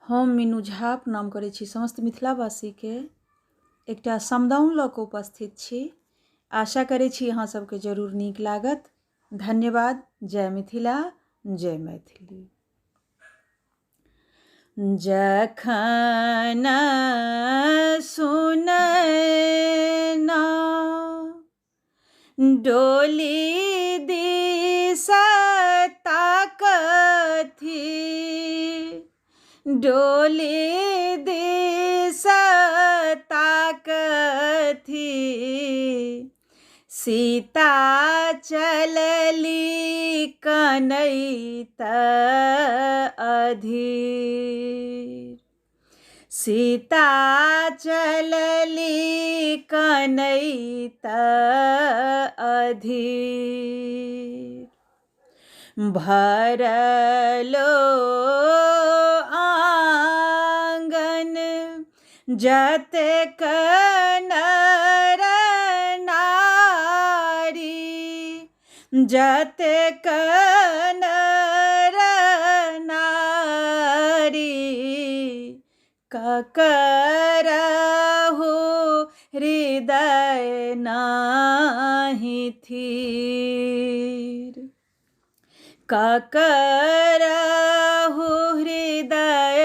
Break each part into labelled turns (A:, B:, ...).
A: हम मीनू झा प्रणाम करै छी समस्त मिथिलावासीके। एकटा समदाउन लऽ कऽ उपस्थित छी। आशा करै छी अहाँ सबके जरूर नीक लागत। धन्यवाद। जय मिथिला, जय मैथिली। जखन सुनैना डोली दिस ताकथी, डोली दिस ताकथी, सीता चलली कनैत अधीर, सीता चलली कनैत अधीर। भरलो आंगन जतेक नर नारी, जतेक नर नारी, ककरहु हृदय नाही थीर, ककरहु हृदय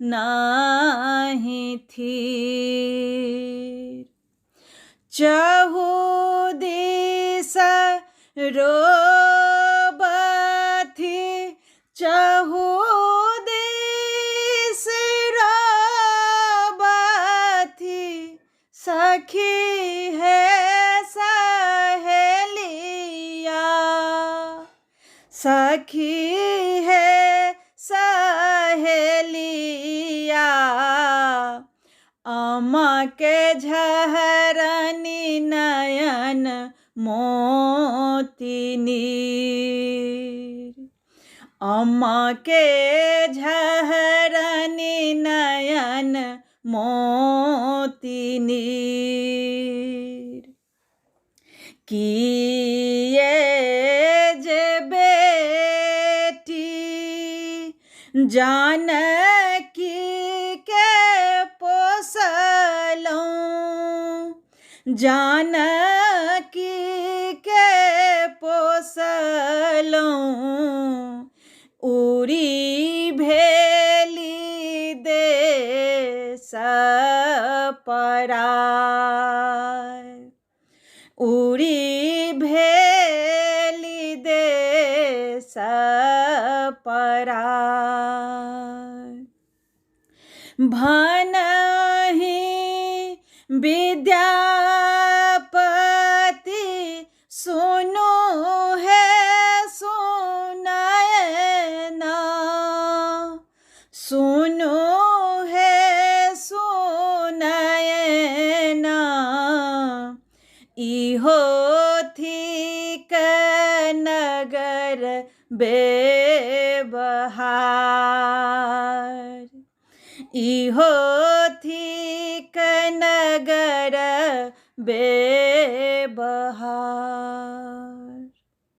A: नाही थीर। चहु दिस रोबथि, चहु दिस रोबथि, सखी है सहेलिया, सखी है सहेलिया। अम्मा के झहरनी नयन मोती नीर, अम्मा के झहरनी नयन मोती नीर। किए जे बेटी जानकी के पोसलौं, जानकी के पोसलौं, उरी भेली देश पराय, उरी भेली देश पराय। भनहि विद्यापति सुनु है सुनैना, सुनु है सुनैना, इहो थिक नगर बेबहार, इहो थिक नगर बे